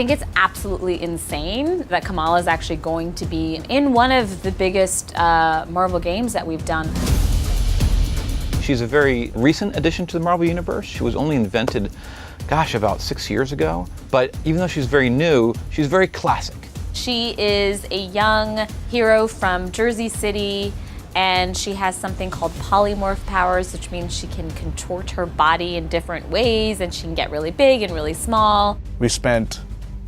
think it's absolutely insane that Kamala is actually going to be in one of the biggest Marvel games that we've done. She's a very recent addition to the Marvel Universe. She was only invented, gosh, about 6 years ago. But even though she's very new, she's very classic. She is a young hero from Jersey City, and she has something called polymorph powers, which means she can contort her body in different ways, and she can get really big and really small. We spent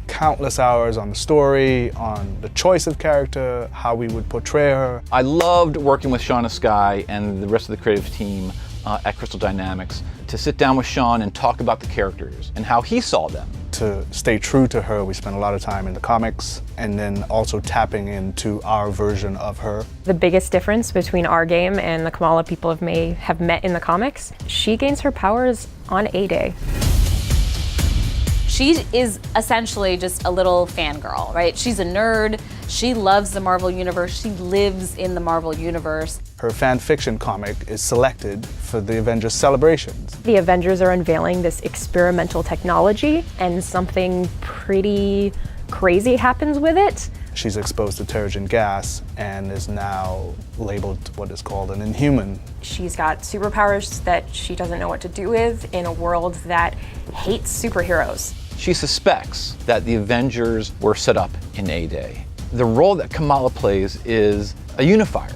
countless hours on the story, on the choice of character, how we would portray her. I loved working with Sean Askai and the rest of the creative team at Crystal Dynamics to sit down with Sean and talk about the characters and how he saw them. To stay true to her, we spent a lot of time in the comics and then also tapping into our version of her. The biggest difference between our game and the Kamala people have met in the comics, she gains her powers on A-Day. She is essentially just a little fangirl, right? She's a nerd. She loves the Marvel Universe. She lives in the Marvel Universe. Her fan fiction comic is selected for the Avengers celebrations. The Avengers are unveiling this experimental technology, and something pretty crazy happens with it. She's exposed to terrigen gas and is now labeled what is called an Inhuman. She's got superpowers that she doesn't know what to do with in a world that hates superheroes. She suspects that the Avengers were set up in A-Day. The role that Kamala plays is a unifier.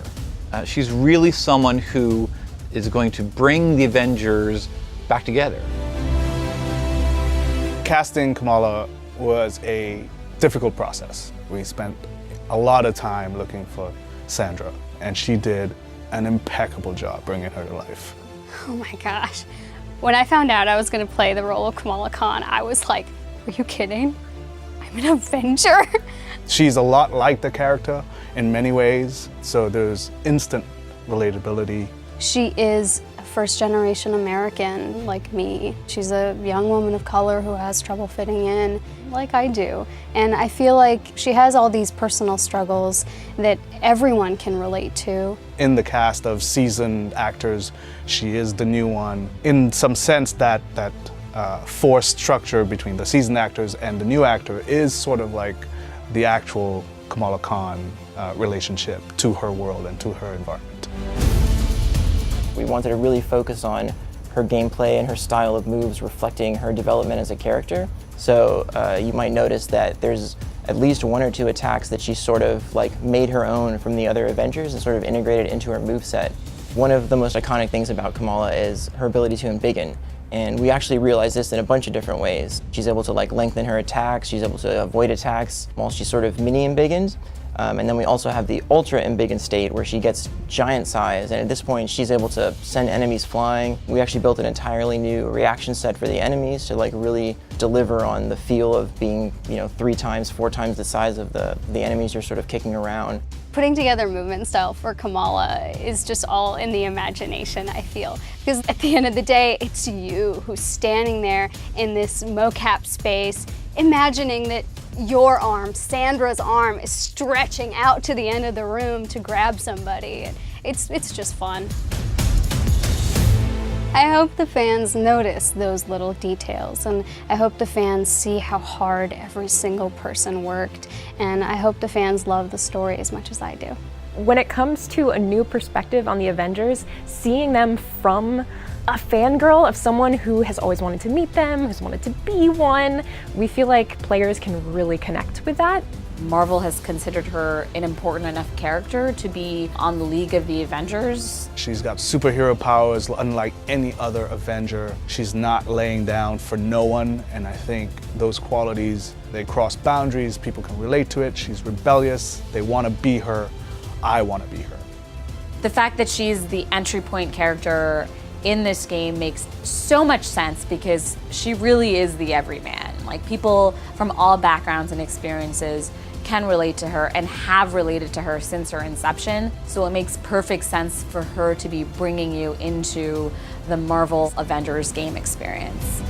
She's really someone who is going to bring the Avengers back together. Casting Kamala was a difficult process. We spent a lot of time looking for Sandra, and she did an impeccable job bringing her to life. Oh my gosh. When I found out I was going to play the role of Kamala Khan, I was like, are you kidding? I'm an Avenger? She's a lot like the character in many ways, so there's instant relatability. She is a first-generation American like me. She's a young woman of color who has trouble fitting in like I do. And I feel like she has all these personal struggles that everyone can relate to. In the cast of seasoned actors, she is the new one. In some sense, that forced structure between the seasoned actors and the new actor is sort of like the actual Kamala Khan relationship to her world and to her environment. We wanted to really focus on her gameplay and her style of moves reflecting her development as a character. So you might notice that there's at least one or two attacks that she sort of like made her own from the other Avengers and sort of integrated into her moveset. One of the most iconic things about Kamala is her ability to embiggen. And we actually realized this in a bunch of different ways. She's able to like lengthen her attacks, she's able to avoid attacks while she's sort of mini embiggened. And then we also have the ultra embiggen state where she gets giant size, and at this point she's able to send enemies flying. We actually built an entirely new reaction set for the enemies to like really deliver on the feel of being, 3 times, 4 times the size of the enemies you're sort of kicking around. Putting together movement style for Kamala is just all in the imagination, I feel. Because at the end of the day, it's you who's standing there in this mocap space, imagining that your arm, Sandra's arm, is stretching out to the end of the room to grab somebody. It's just fun. I hope the fans notice those little details, and I hope the fans see how hard every single person worked, and I hope the fans love the story as much as I do. When it comes to a new perspective on the Avengers, seeing them from a fangirl of someone who has always wanted to meet them, who's wanted to be one, we feel like players can really connect with that. Marvel has considered her an important enough character to be on the League of the Avengers. She's got superhero powers unlike any other Avenger. She's not laying down for no one, and I think those qualities, they cross boundaries, people can relate to it. She's rebellious, they want to be her, I want to be her. The fact that she's the entry point character in this game makes so much sense because she really is the everyman. Like, people from all backgrounds and experiences can relate to her and have related to her since her inception. So it makes perfect sense for her to be bringing you into the Marvel Avengers game experience.